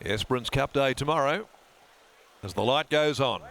Esperance Cup Day tomorrow as the light goes on.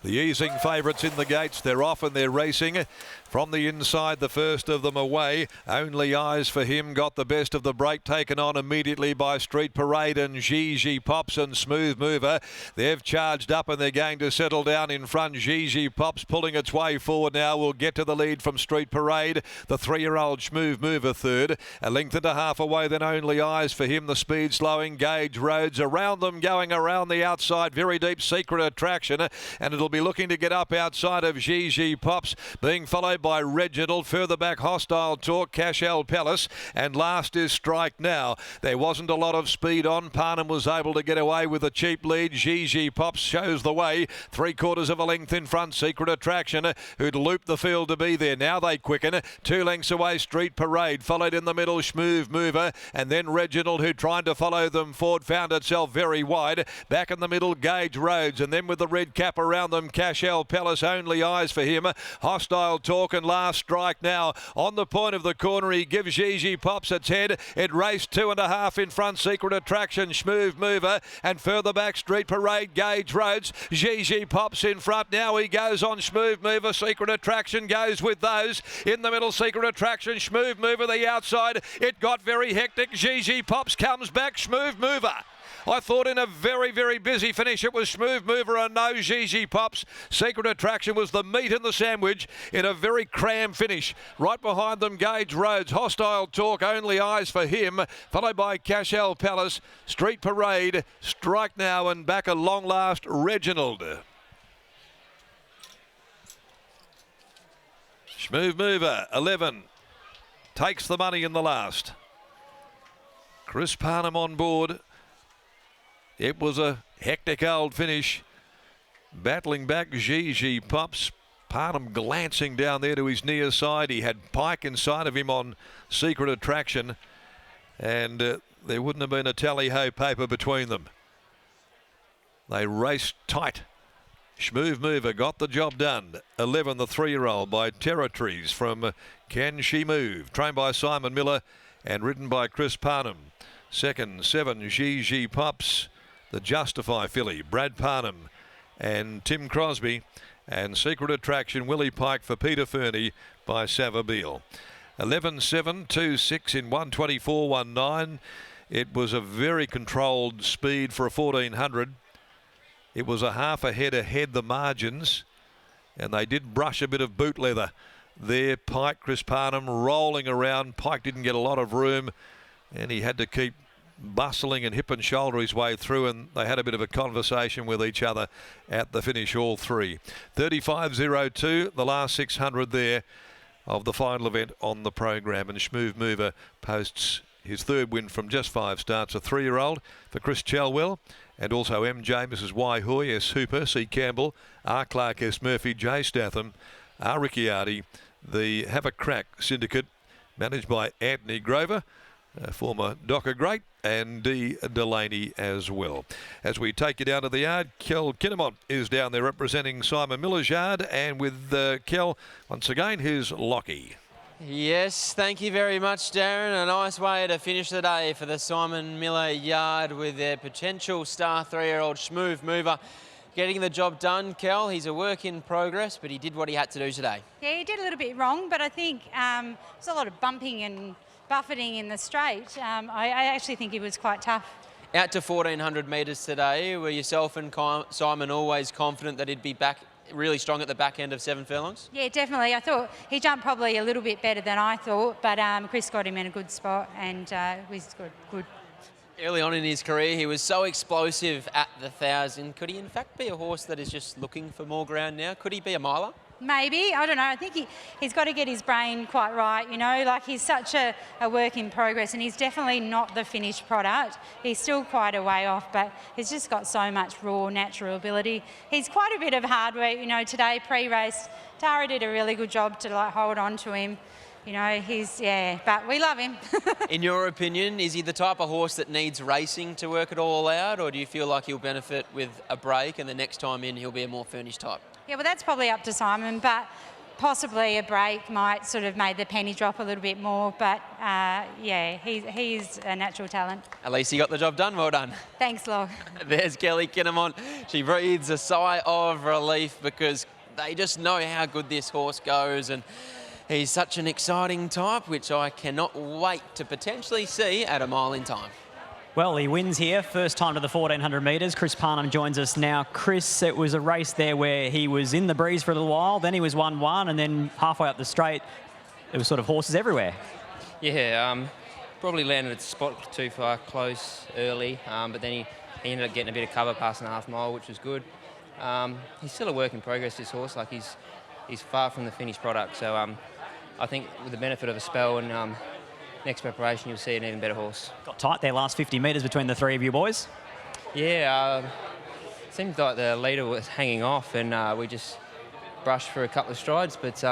The easing favourites in the gates. They're off and they're racing. From the inside, the first of them away. Only Eyes for Him got the best of the break, taken on immediately by Street Parade and Gigi Pops and Smooth Mover. They've charged up and they're going to settle down in front. Gigi Pops pulling its way forward now. Will get to the lead from Street Parade. The 3-year-old Smooth Mover third. A length and a half away, then Only Eyes for Him. The speed slowing. Gauge Roads around them, going around the outside. Very deep Secret Attraction, and it'll be looking to get up outside of Gigi Pops, being followed by Reginald. Further back, Hostile Talk, Cashel Palace, and last is Strike Now. There wasn't a lot of speed on. Parnham was able to get away with a cheap lead. Gigi Pops shows the way. 3/4 of a length in front, Secret Attraction, who'd looped the field to be there. Now they quicken. 2 lengths away, Street Parade. Followed in the middle, Smooth Mover, and then Reginald, who tried to follow them forward, found itself very wide. Back in the middle, Gauge Roads, and then with the red cap around them, Cashel Palace. Only Eyes for Him. Hostile Talk and last Strike Now. On the point of the corner, he gives Gigi Pops its head. It raced 2.5 in front, Secret Attraction, Smooth Mover, and further back, Street Parade, Gauge Roads. Gigi Pops in front. Now he goes on Smooth Mover. Secret Attraction goes with those. In the middle, Secret Attraction, Smooth Mover, the outside. It got very hectic. Gigi Pops comes back, Smooth Mover. I thought in a very, very busy finish it was Smooth Mover and no Gigi Pops. Secret Attraction was the meat in the sandwich in a very crammed finish. Right behind them, Gauge Roads, Hostile Talk, Only Eyes for Him, followed by Cashel Palace, Street Parade, Strike Now, and back at long last, Reginald. Smooth Mover, 11, takes the money in the last. Chris Parnham on board. It was a hectic old finish. Battling back, Gigi Pops. Parnham glancing down there to his near side. He had Pike inside of him on Secret Attraction. And there wouldn't have been a tally-ho paper between them. They raced tight. Smooth Mover got the job done. 11, the 3-year-old by Territories from Can She Move. Trained by Simon Miller and ridden by Chris Parnham. Second, 7, Gigi Pops. The Justify filly, Brad Parnham and Tim Crosby, and Secret Attraction, Willie Pike for Peter Fernie by Savabeel. 11.7, 2.6 in 124.19. It was a very controlled speed for a 1400. It was a half a head ahead the margins, and they did brush a bit of boot leather there. Pike, Chris Parnham rolling around. Pike didn't get a lot of room, and he had to keep bustling and hip and shoulder his way through, and they had a bit of a conversation with each other at the finish, all three. 35.02, the last 600 there of the final event on the program, and Smooth Mover posts his third win from just 5 starts, a 3-year-old for Chris Chalwell, and also M. James, Mrs. Y. Hoy, S. Hooper, C. Campbell, R. Clark, S. Murphy, J. Statham, R. Ricciardi, the Have a Crack Syndicate, managed by Anthony Grover, former Docker great, and D. Delaney as well. As we take you down to the yard, Kel Kinnamont is down there representing Simon Miller's yard, and with Kel, once again, here's Lockie. Yes, thank you very much, Darren. A nice way to finish the day for the Simon Miller yard with their potential star 3-year-old Smooth Mover getting the job done. Kel, he's a work in progress, but he did what he had to do today. Yeah, he did a little bit wrong, but I think there's a lot of bumping and buffeting in the straight. I actually think he was quite tough. Out to 1,400 metres today. Were yourself and Simon always confident that he'd be back really strong at the back end of 7 furlongs? Yeah, definitely. I thought he jumped probably a little bit better than I thought, but Chris got him in a good spot, and it was good. Early on in his career, he was so explosive at the 1,000. Could he in fact be a horse that is just looking for more ground now? Could he be a miler? Maybe, I don't know. I think he's got to get his brain quite right, you know, like he's such a work in progress, and he's definitely not the finished product. He's still quite a way off, but he's just got so much raw, natural ability. He's quite a bit of hard work, you know, today, pre-race. Tara did a really good job to like hold on to him. You know, but we love him. In your opinion, is he the type of horse that needs racing to work it all out, or do you feel like he'll benefit with a break and the next time in he'll be a more furnished type? Yeah, well, that's probably up to Simon, but possibly a break might sort of made the penny drop a little bit more, but yeah, he's a natural talent. At least he got the job done. Well done. Thanks, Log. There's Kelly Kinnamont. She breathes a sigh of relief because they just know how good this horse goes, and he's such an exciting type, which I cannot wait to potentially see at a mile in time. Well, he wins here, first time to the 1400 metres. Chris Parnham joins us now. Chris, it was a race there where he was in the breeze for a little while, then he was 1-1, and then halfway up the straight, it was sort of horses everywhere. Yeah, probably landed at the spot too far close early, but then he ended up getting a bit of cover passing a half mile, which was good. He's still a work in progress, this horse. Like, he's far from the finished product, so I think with the benefit of a spell and next preparation, you'll see an even better horse. Got tight there last 50 metres between the three of you boys. Yeah, seemed like the leader was hanging off, and we just brushed for a couple of strides, but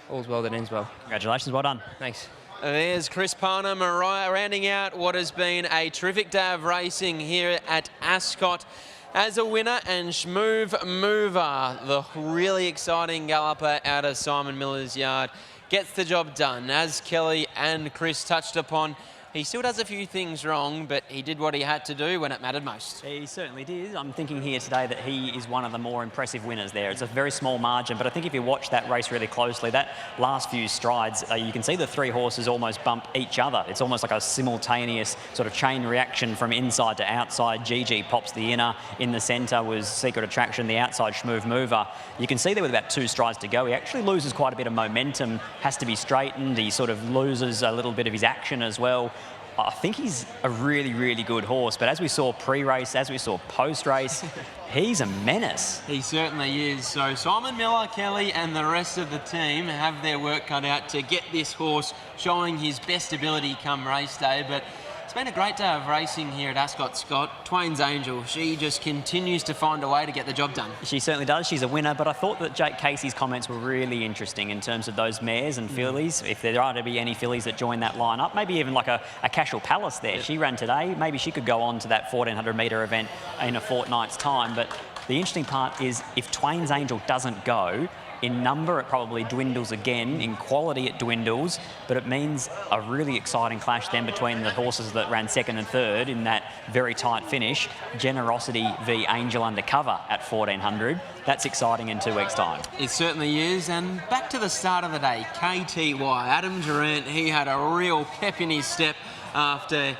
all's well that ends well. Congratulations, well done. Thanks. There's Chris Parnham rounding out what has been a terrific day of racing here at Ascot as a winner, and SHMOOV MOOVA, the really exciting galloper out of Simon Miller's yard, gets the job done. As Kelly and Chris touched upon, he still does a few things wrong, but he did what he had to do when it mattered most. He certainly did. I'm thinking here today that he is one of the more impressive winners there. It's a very small margin, but I think if you watch that race really closely, that last few strides, you can see the three horses almost bump each other. It's almost like a simultaneous sort of chain reaction from inside to outside. GG pops the inner. In the centre was Secret Attraction, the outside SHMOOV MOOVA. You can see there with about 2 strides to go, he actually loses quite a bit of momentum, has to be straightened. He sort of loses a little bit of his action as well. I think he's a really, really good horse, but as we saw pre-race, as we saw post-race, he's a menace. He certainly is. So Simon Miller, Kelly and the rest of the team have their work cut out to get this horse showing his best ability come race day, but it's been a great day of racing here at Ascot, Scott. Twain's Angel, she just continues to find a way to get the job done. She certainly does. She's a winner, but I thought that Jake Casey's comments were really interesting in terms of those mares and fillies. If there are to be any fillies that join that lineup, maybe even like a Cashel Palace there. Yep. She ran today. Maybe she could go on to that 1400 metre event in a fortnight's time. But the interesting part is if Twain's Angel doesn't go, in number, it probably dwindles again. In quality, it dwindles. But it means a really exciting clash then between the horses that ran second and third in that very tight finish. Generosity v Angel Undercover at 1400. That's exciting in 2 weeks' time. It certainly is. And back to the start of the day, KTY, Adam Durant, he had a real pep in his step after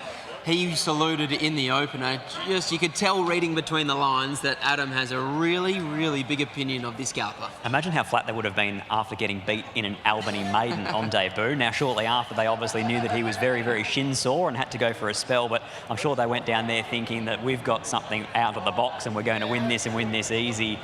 he saluted in the opener. Just, you could tell reading between the lines that Adam has a really, really big opinion of this galloper. Imagine how flat they would have been after getting beat in an Albany maiden on debut. Now, shortly after, they obviously knew that he was very, very shin sore and had to go for a spell, but I'm sure they went down there thinking that we've got something out of the box and we're going to win this and win this easy.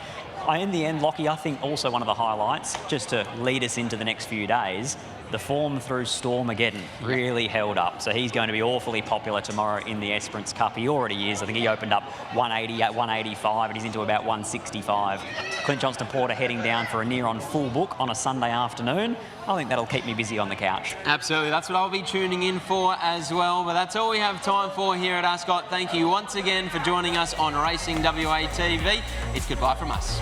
In the end, Lockie, I think also one of the highlights, just to lead us into the next few days, the form through Stormageddon really held up. So he's going to be awfully popular tomorrow in the Esperance Cup. He already is. I think he opened up 180 at 185 and he's into about 165. Clint Johnston Porter heading down for a near-on full book on a Sunday afternoon. I think that'll keep me busy on the couch. Absolutely. That's what I'll be tuning in for as well. But that's all we have time for here at Ascot. Thank you once again for joining us on Racing WA TV. It's goodbye from us.